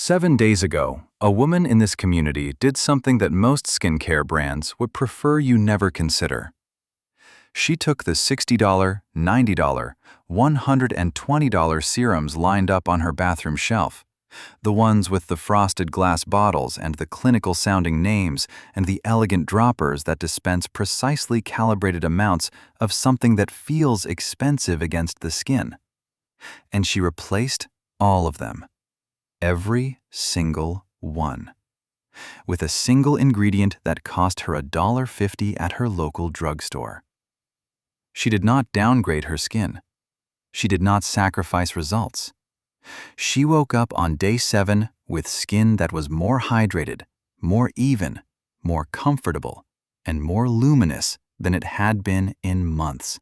7 days ago, a woman in this community did something that most skincare brands would prefer you never consider. She took the $60, $90, $120 serums lined up on her bathroom shelf, the ones with the frosted glass bottles and the clinical-sounding names and the elegant droppers that dispense precisely calibrated amounts of something that feels expensive against the skin. And she replaced all of them. Every single one, with a single ingredient that cost her $1.50 at her local drugstore. She did not downgrade her skin. She did not sacrifice results. She woke up on day 7 with skin that was more hydrated, more even, more comfortable, and more luminous than it had been in months.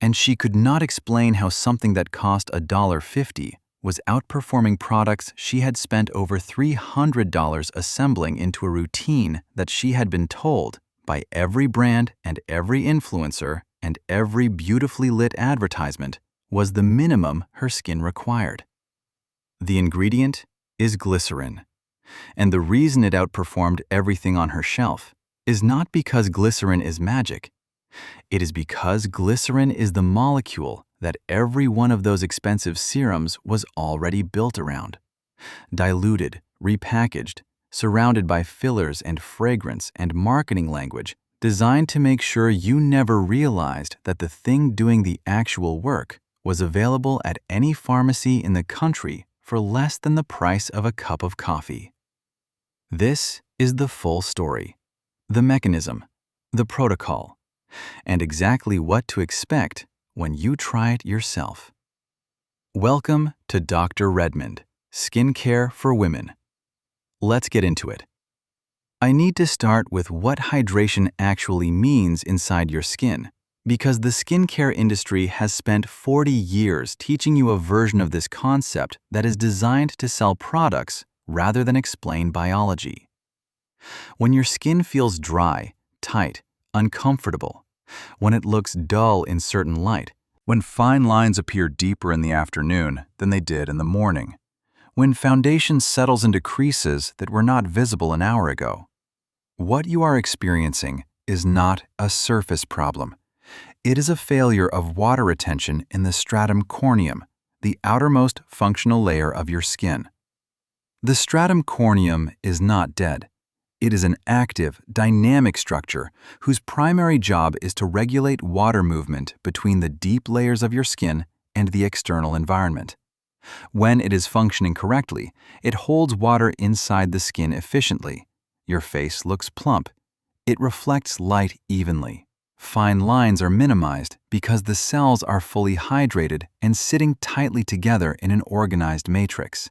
And she could not explain how something that cost $1.50 was outperforming products she had spent over $300 assembling into a routine that she had been told by every brand and every influencer and every beautifully lit advertisement was the minimum her skin required. The ingredient is glycerin, and the reason it outperformed everything on her shelf is not because glycerin is magic. It is because glycerin is the molecule that every one of those expensive serums was already built around. Diluted, repackaged, surrounded by fillers and fragrance and marketing language designed to make sure you never realized that the thing doing the actual work was available at any pharmacy in the country for less than the price of a cup of coffee. This is the full story, the mechanism, the protocol, and exactly what to expect when you try it yourself. Welcome to Dr. Redmond, Skincare for Women. Let's get into it. I need to start with what hydration actually means inside your skin, because the skincare industry has spent 40 years teaching you a version of this concept that is designed to sell products rather than explain biology. When your skin feels dry, tight, uncomfortable, when it looks dull in certain light, when fine lines appear deeper in the afternoon than they did in the morning, when foundation settles into creases that were not visible an hour ago. What you are experiencing is not a surface problem. It is a failure of water retention in the stratum corneum, the outermost functional layer of your skin. The stratum corneum is not dead. It is an active, dynamic structure whose primary job is to regulate water movement between the deep layers of your skin and the external environment. When it is functioning correctly, it holds water inside the skin efficiently. Your face looks plump. It reflects light evenly. Fine lines are minimized because the cells are fully hydrated and sitting tightly together in an organized matrix.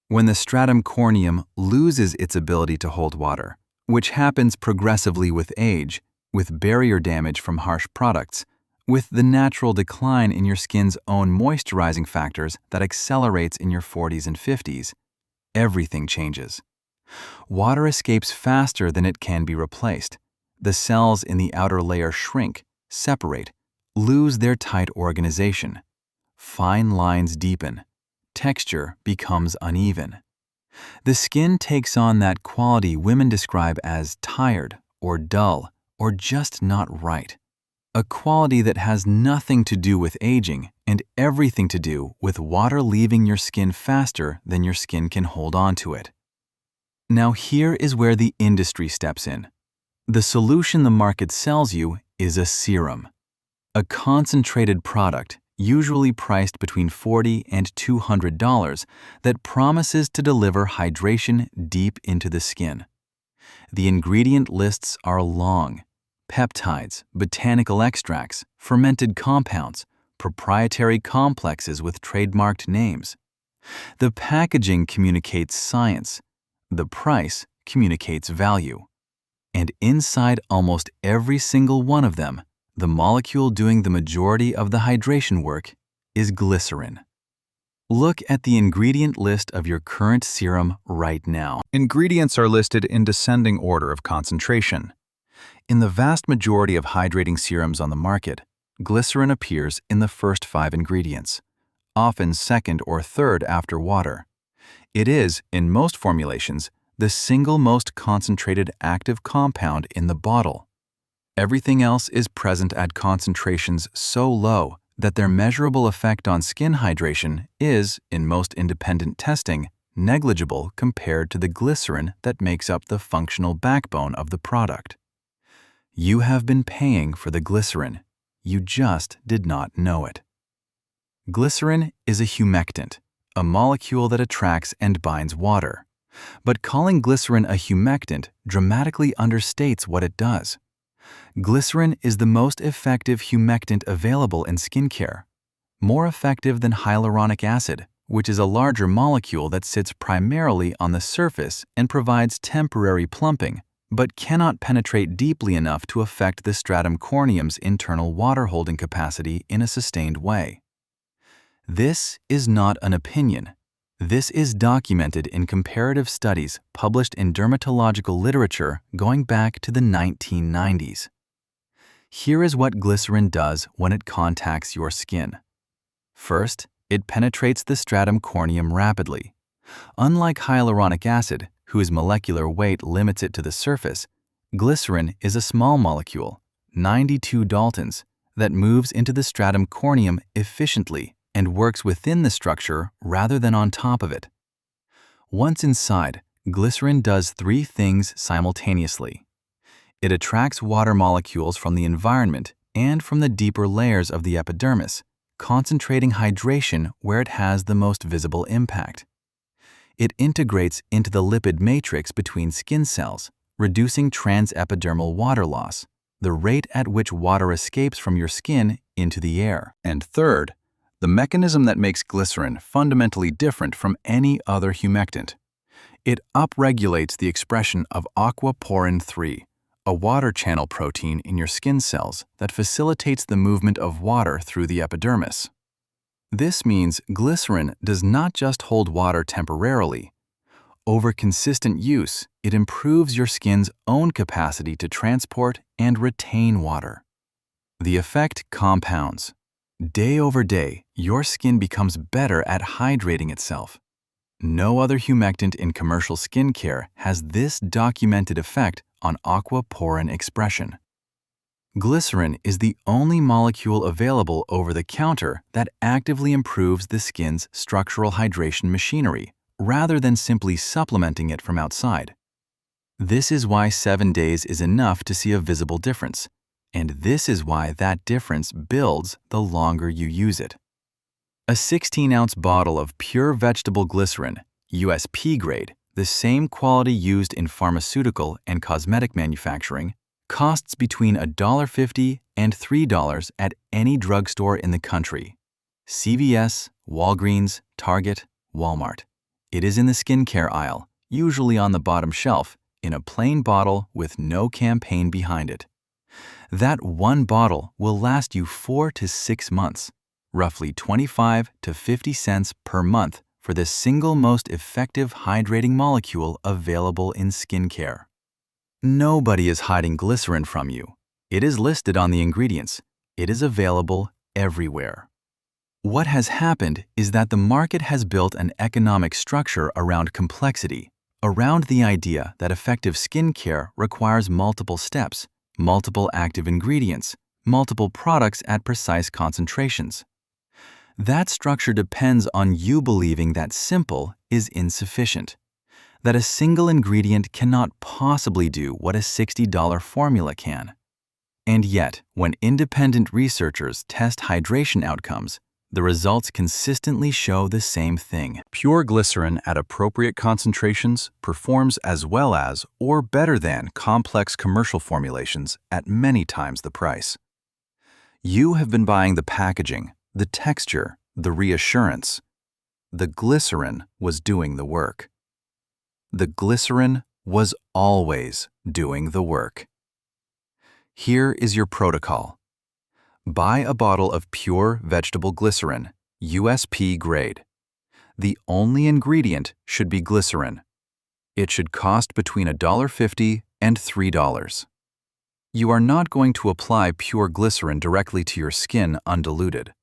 When the stratum corneum loses its ability to hold water, which happens progressively with age, with barrier damage from harsh products, with the natural decline in your skin's own moisturizing factors that accelerates in your 40s and 50s, everything changes. Water escapes faster than it can be replaced. The cells in the outer layer shrink, separate, lose their tight organization. Fine lines deepen. Texture becomes uneven. The skin takes on that quality women describe as tired or dull or just not right. A quality that has nothing to do with aging and everything to do with water leaving your skin faster than your skin can hold on to it. Now here is where the industry steps in. The solution the market sells you is a serum, a concentrated product usually priced between $40 and $200 that promises to deliver hydration deep into the skin. The ingredient lists are long: peptides, botanical extracts, fermented compounds, proprietary complexes with trademarked names. The packaging communicates science. The price communicates value. And inside almost every single one of them, the molecule doing the majority of the hydration work is glycerin. Look at the ingredient list of your current serum right now. Ingredients are listed in descending order of concentration. In the vast majority of hydrating serums on the market, glycerin appears in the first 5 ingredients, often second or third after water. It is, in most formulations, the single most concentrated active compound in the bottle. Everything else is present at concentrations so low that their measurable effect on skin hydration is, in most independent testing, negligible compared to the glycerin that makes up the functional backbone of the product. You have been paying for the glycerin. You just did not know it. Glycerin is a humectant, a molecule that attracts and binds water. But calling glycerin a humectant dramatically understates what it does. Glycerin is the most effective humectant available in skincare, more effective than hyaluronic acid, which is a larger molecule that sits primarily on the surface and provides temporary plumping, but cannot penetrate deeply enough to affect the stratum corneum's internal water-holding capacity in a sustained way. This is not an opinion. This is documented in comparative studies published in dermatological literature going back to the 1990s. Here is what glycerin does when it contacts your skin. First, it penetrates the stratum corneum rapidly. Unlike hyaluronic acid, whose molecular weight limits it to the surface, glycerin is a small molecule, 92 Daltons, that moves into the stratum corneum efficiently and works within the structure rather than on top of it. Once inside, glycerin does three things simultaneously. It attracts water molecules from the environment and from the deeper layers of the epidermis, concentrating hydration where it has the most visible impact. It integrates into the lipid matrix between skin cells, reducing transepidermal water loss, the rate at which water escapes from your skin into the air. And third, the mechanism that makes glycerin fundamentally different from any other humectant. It upregulates the expression of aquaporin 3, a water channel protein in your skin cells that facilitates the movement of water through the epidermis. This means glycerin does not just hold water temporarily. Over consistent use, it improves your skin's own capacity to transport and retain water. The effect compounds. Day over day, your skin becomes better at hydrating itself. No other humectant in commercial skincare has this documented effect on aquaporin expression. Glycerin is the only molecule available over the counter that actively improves the skin's structural hydration machinery, rather than simply supplementing it from outside. This is why 7 days is enough to see a visible difference, and this is why that difference builds the longer you use it. A 16-ounce bottle of pure vegetable glycerin, USP grade, the same quality used in pharmaceutical and cosmetic manufacturing, costs between $1.50 and $3 at any drugstore in the country. CVS, Walgreens, Target, Walmart. It is in the skincare aisle, usually on the bottom shelf, in a plain bottle with no campaign behind it. That one bottle will last you 4 to 6 months, roughly 25 to 50 cents per month for the single most effective hydrating molecule available in skincare. Nobody is hiding glycerin from you. It is listed on the ingredients. It is available everywhere. What has happened is that the market has built an economic structure around complexity, around the idea that effective skincare requires multiple steps, multiple active ingredients, multiple products at precise concentrations. That structure depends on you believing that simple is insufficient, that a single ingredient cannot possibly do what a $60 formula can. And yet, when independent researchers test hydration outcomes, the results consistently show the same thing. Pure glycerin at appropriate concentrations performs as well as or better than complex commercial formulations at many times the price. You have been buying the packaging, the texture, the reassurance. The glycerin was doing the work. The glycerin was always doing the work. Here is your protocol. Buy a bottle of pure vegetable glycerin, USP grade. The only ingredient should be glycerin. It should cost between $1.50 and $3. You are not going to apply pure glycerin directly to your skin undiluted.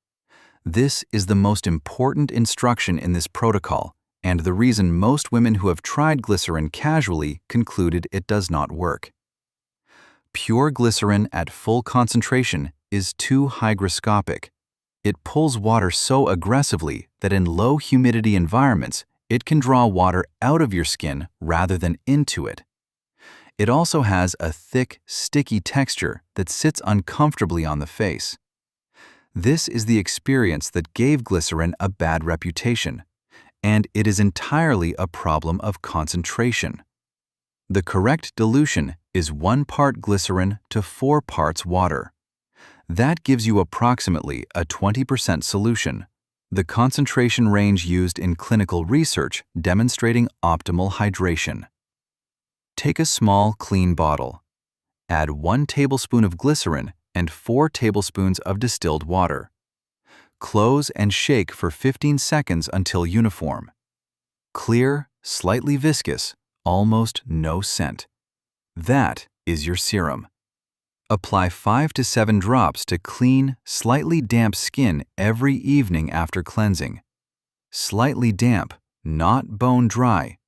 This is the most important instruction in this protocol, and the reason most women who have tried glycerin casually concluded it does not work. Pure glycerin at full concentration is too hygroscopic. It pulls water so aggressively that in low humidity environments, it can draw water out of your skin rather than into it. It also has a thick, sticky texture that sits uncomfortably on the face. This is the experience that gave glycerin a bad reputation, and it is entirely a problem of concentration. The correct dilution is 1 part glycerin to 4 parts water. That gives you approximately a 20% solution, the concentration range used in clinical research demonstrating optimal hydration. Take a small, clean bottle. Add 1 tablespoon of glycerin and 4 tablespoons of distilled water. Close and shake for 15 seconds until uniform. Clear, slightly viscous, almost no scent. That is your serum. Apply 5 to 7 drops to clean, slightly damp skin every evening after cleansing. Slightly damp, not bone dry.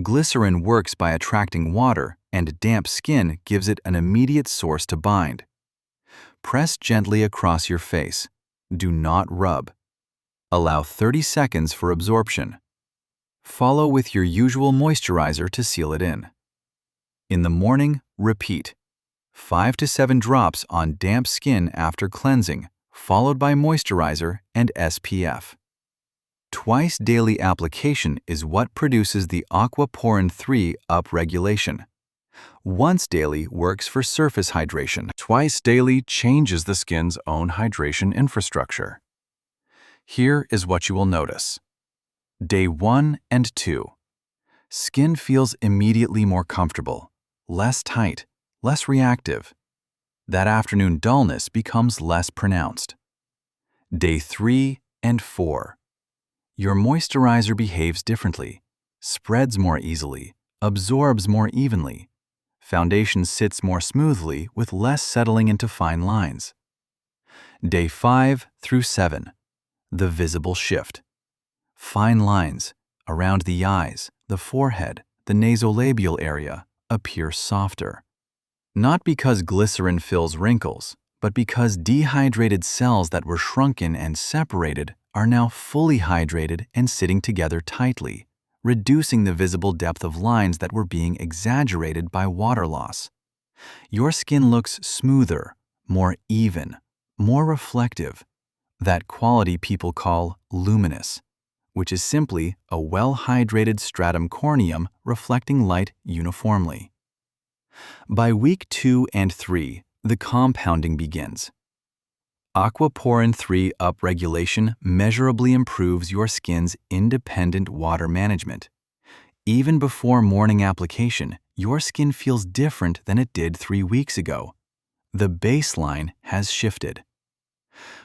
Glycerin works by attracting water, and damp skin gives it an immediate source to bind. Press gently across your face. Do not rub. Allow 30 seconds for absorption. Follow with your usual moisturizer to seal it in. In the morning, repeat. 5 to 7 drops on damp skin after cleansing, followed by moisturizer and SPF. Twice daily application is what produces the aquaporin 3 upregulation. Once daily works for surface hydration. Twice daily changes the skin's own hydration infrastructure. Here is what you will notice. Day 1 and 2. Skin feels immediately more comfortable, less tight, less reactive. That afternoon dullness becomes less pronounced. Day 3 and 4. Your moisturizer behaves differently, spreads more easily, absorbs more evenly. Foundation sits more smoothly with less settling into fine lines. Day 5 through 7. The visible shift. Fine lines around the eyes, the forehead, the nasolabial area appear softer. Not because glycerin fills wrinkles, but because dehydrated cells that were shrunken and separated are now fully hydrated and sitting together tightly, reducing the visible depth of lines that were being exaggerated by water loss. Your skin looks smoother, more even, more reflective, that quality people call luminous, which is simply a well-hydrated stratum corneum reflecting light uniformly. By week 2 and 3, the compounding begins. Aquaporin 3 upregulation measurably improves your skin's independent water management. Even before morning application, your skin feels different than it did 3 weeks ago. The baseline has shifted.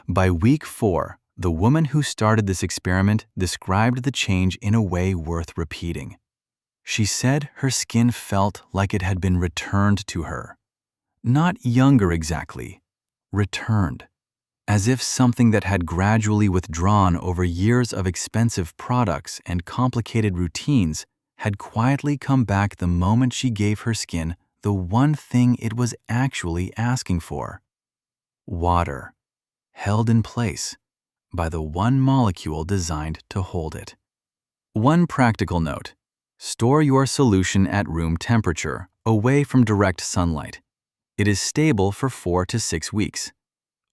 By week 4, the woman who started this experiment described the change in a way worth repeating. She said her skin felt like it had been returned to her. Not younger exactly, returned. As if something that had gradually withdrawn over years of expensive products and complicated routines had quietly come back the moment she gave her skin the one thing it was actually asking for. Water, held in place by the one molecule designed to hold it. One practical note: store your solution at room temperature, away from direct sunlight. It is stable for 4 to 6 weeks.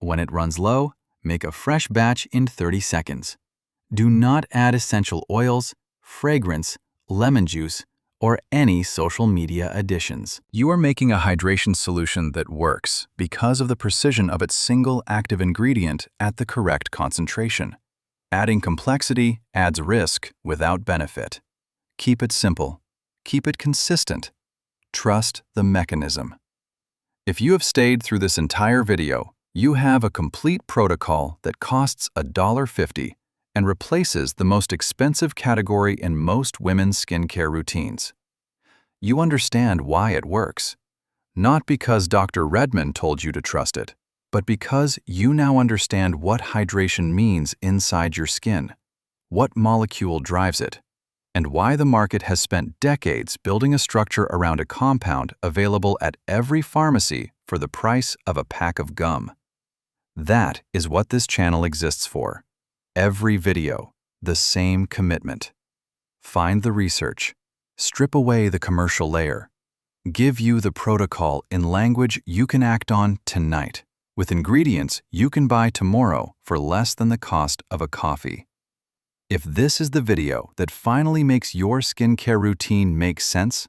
When it runs low, make a fresh batch in 30 seconds. Do not add essential oils, fragrance, lemon juice, or any social media additions. You are making a hydration solution that works because of the precision of its single active ingredient at the correct concentration. Adding complexity adds risk without benefit. Keep it simple. Keep it consistent. Trust the mechanism. If you have stayed through this entire video, you have a complete protocol that costs $1.50 and replaces the most expensive category in most women's skincare routines. You understand why it works. Not because Dr. Redmond told you to trust it, but because you now understand what hydration means inside your skin, what molecule drives it, and why the market has spent decades building a structure around a compound available at every pharmacy for the price of a pack of gum. That is what this channel exists for. Every video, the same commitment. Find the research, strip away the commercial layer, give you the protocol in language you can act on tonight, with ingredients you can buy tomorrow for less than the cost of a coffee. If this is the video that finally makes your skincare routine make sense,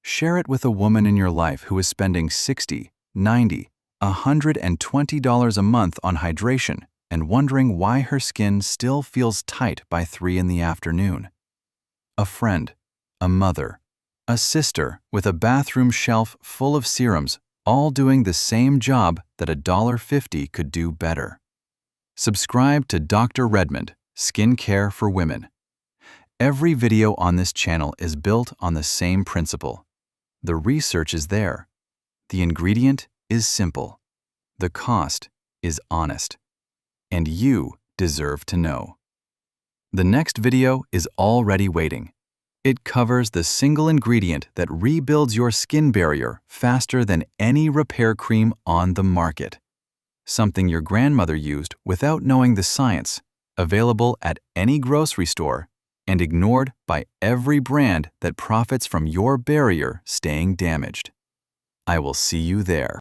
share it with a woman in your life who is spending $60, $90, $120 a month on hydration and wondering why her skin still feels tight by 3 in the afternoon. A friend, a mother, a sister with a bathroom shelf full of serums, all doing the same job that $1.50 could do better. Subscribe to Dr. Redmond, Skincare for Women. Every video on this channel is built on the same principle. The research is there. The ingredient is simple. The cost is honest. And you deserve to know. The next video is already waiting. It covers the single ingredient that rebuilds your skin barrier faster than any repair cream on the market. Something your grandmother used without knowing the science, available at any grocery store, and ignored by every brand that profits from your barrier staying damaged. I will see you there.